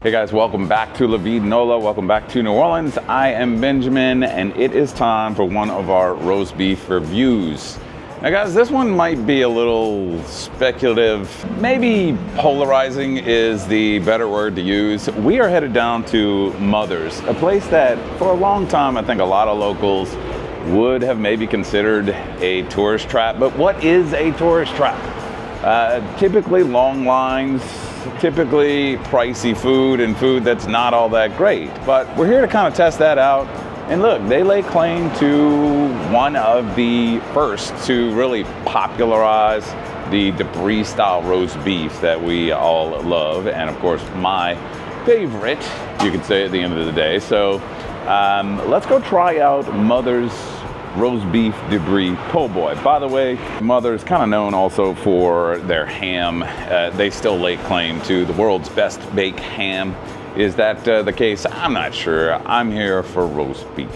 Hey guys, welcome back to La Vie Nola. Welcome back to New Orleans. I am Benjamin, and it is time for one of our roast beef reviews. Now guys, this one might be a little speculative, maybe polarizing is the better word to use. We are headed down to Mother's, a place that for a long time I think a lot of locals would have maybe considered a tourist trap. But what is a tourist trap? Typically long lines, typically pricey food and food that's not all that great. But we're here to kind of test that out. And look, they lay claim to one of the first to really popularize the debris style roast beef that we all love. And of course, my favorite, you could say at the end of the day. So let's go try out Mother's roast beef debris po' boy. By the way, Mother's kind of known also for their ham. They still lay claim to the world's best baked ham. Is that the case? I'm not sure. I'm here for roast beef.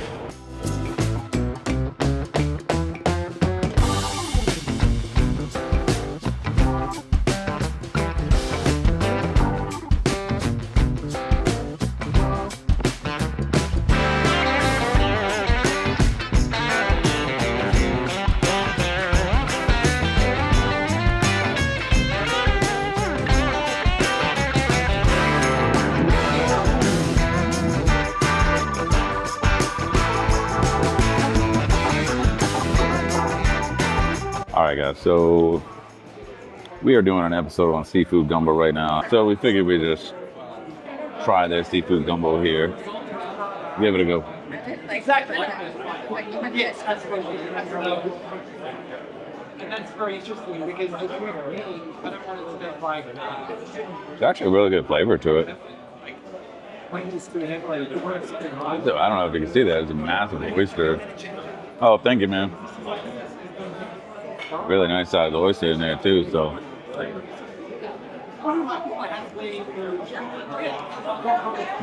All right, guys, so we are doing an episode on seafood gumbo right now. So we figured we'd just try their seafood gumbo here. Give it a go. Exactly. Yes. And that's very interesting because I don't want it to be like. It's actually a really good flavor to it. I I don't know if you can see that. It's a massive oyster. Oh, thank you, man. Really nice size oyster in there too. So.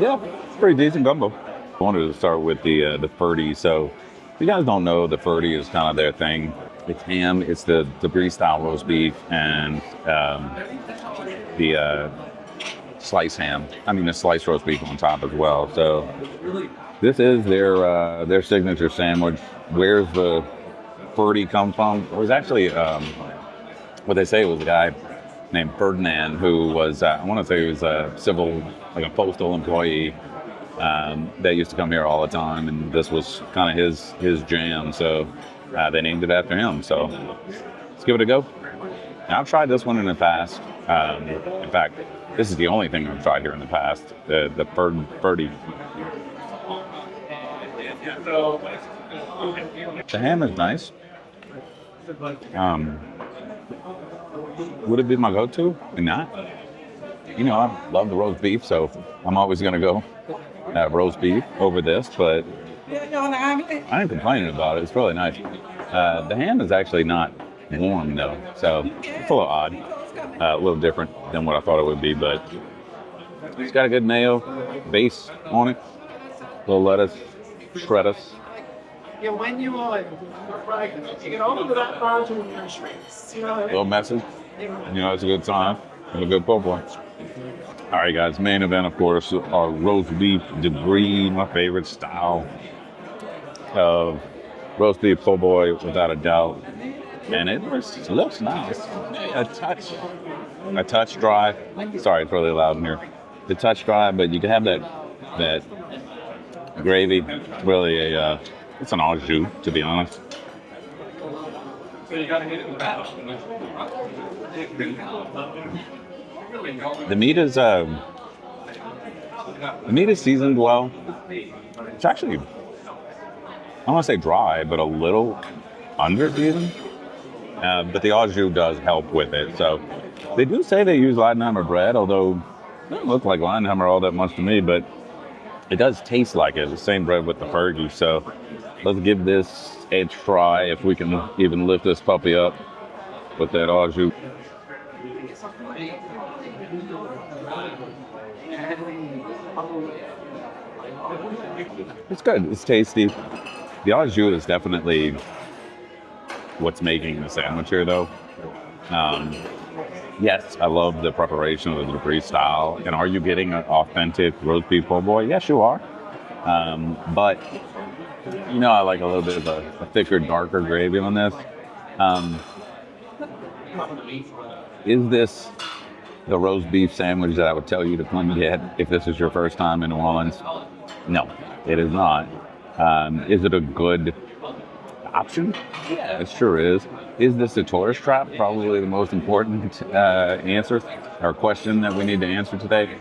Yeah, it's pretty decent gumbo. I wanted to start with the furty. So, if you guys don't know, the furty is kind of their thing. It's ham, it's the debris style roast beef, and the sliced ham. I mean, the sliced roast beef on top as well. So, this is their signature sandwich. Where's the furty come from? It was actually what they say was a guy named Ferdinand who was I want to say he was a postal employee that used to come here all the time, and this was kind of his jam. So they named it after him. So let's give it a go. Now, I've tried this one in the past. In fact, this is the only thing I've tried here in the past. The furty. The ham is nice. Would it be my go-to? Not. You know, I love the roast beef, so I'm always going to go roast beef over this, but I ain't complaining about it. It's really nice. The ham is actually not warm, though, so it's a little odd. A little different than what I thought it would be, but it's got a good mayo base on it. A little lettuce, shredders. Yeah, when you get over that margin in your streets. A little messy. You know, it's a good time. And a good po' boy. All right, guys. Main event, of course, our roast beef debris, my favorite style of roast beef po' boy, without a doubt. And it looks nice. A touch dry. Sorry, it's really loud in here. The touch dry, but you can have that gravy. It's really it's an au jus, to be honest. The meat is seasoned well. It's actually, I don't want to say dry, but a little under seasoned. But the au jus does help with it. So they do say they use Leidenheimer bread, although it doesn't look like Leidenheimer all that much to me, but it does taste like it. The same bread with the fergie. So let's give this a try if we can even lift this puppy up with that au jus. It's good. It's tasty. The au jus is definitely what's making the sandwich here, though. Yes, I love the preparation of the Debris style. And are you getting an authentic roast beef po' boy? Yes, you are. But I like a little bit of a thicker, darker gravy on this. Um, is this the roast beef sandwich that I would tell you to come and get if this is your first time in New Orleans? No, it is not. Is it a good option? Yeah, it sure is. Is this a tourist trap? Probably the most important answer or question that we need to answer today.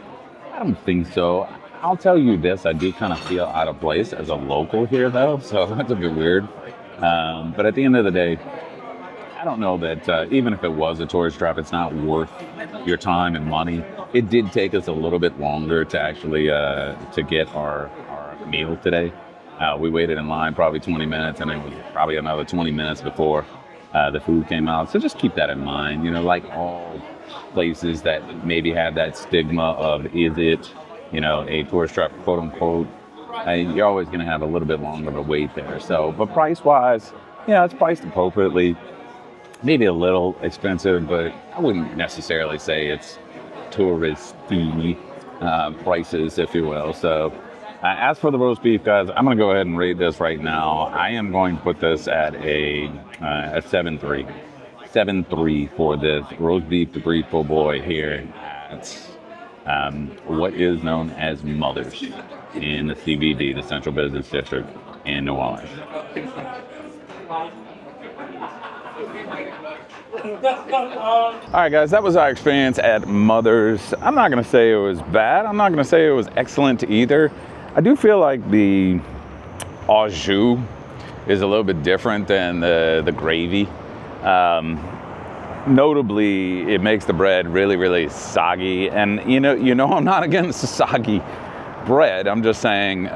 I don't think so. I'll tell you this, I do kind of feel out of place as a local here, though, so that's a bit weird. But at the end of the day, I don't know that even if it was a tourist trap, it's not worth your time and money. It did take us a little bit longer to actually to get our meal today. We waited in line probably 20 minutes, and it was probably another 20 minutes before the food came out. So just keep that in mind. Like all places that maybe have that stigma of is it, a tourist trap, quote unquote, you're always going to have a little bit longer of a wait there. So, but price-wise, it's priced appropriately. Maybe a little expensive, but I wouldn't necessarily say it's touristy prices, if you will. So as for the roast beef, guys, I'm going to go ahead and rate this right now. I am going to put this at a 7.3. 7.3 for this roast beef Debris po' boy here at what is known as Mother's in the CBD, the Central Business District in New Orleans. All right, guys, that was our experience at Mother's. I'm not going to say it was bad. I'm not going to say it was excellent either. I do feel like the au jus is a little bit different than the gravy. Notably, it makes the bread really, really soggy. And I'm not against soggy bread. I'm just saying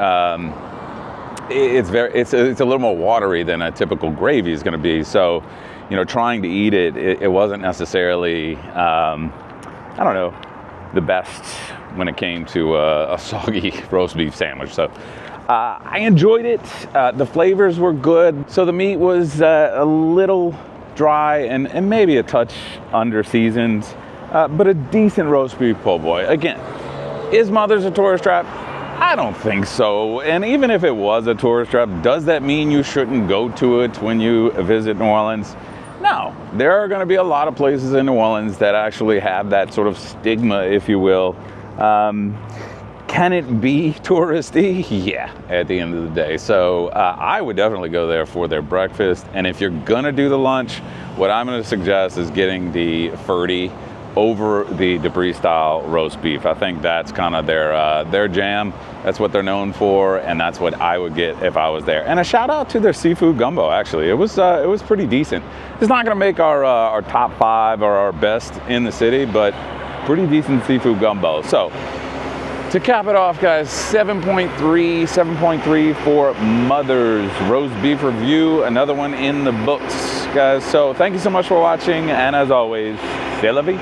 it's a little more watery than a typical gravy is going to be. So, trying to eat it wasn't necessarily, the best when it came to a soggy roast beef sandwich. So I enjoyed it. The flavors were good. So the meat was a little dry and maybe a touch under seasoned, but a decent roast beef po' boy. Again, is Mother's a tourist trap? I don't think so. And even if it was a tourist trap, does that mean you shouldn't go to it when you visit New Orleans? No, there are going to be a lot of places in New Orleans that actually have that sort of stigma, if you will. Can it be touristy? Yeah, at the end of the day. So I would definitely go there for their breakfast. And if you're going to do the lunch, what I'm going to suggest is getting the Ferdy over the Debris style roast beef. I think that's kind of their jam. That's what they're known for, and that's what I would get if I was there. And a shout out to their seafood gumbo. Actually, it was pretty decent. It's not going to make our top 5 or our best in the city, but pretty decent seafood gumbo. So to cap it off, guys, 7.3 for Mother's roast beef review. Another one in the books, guys. So thank you so much for watching, and as always, c'est la vie.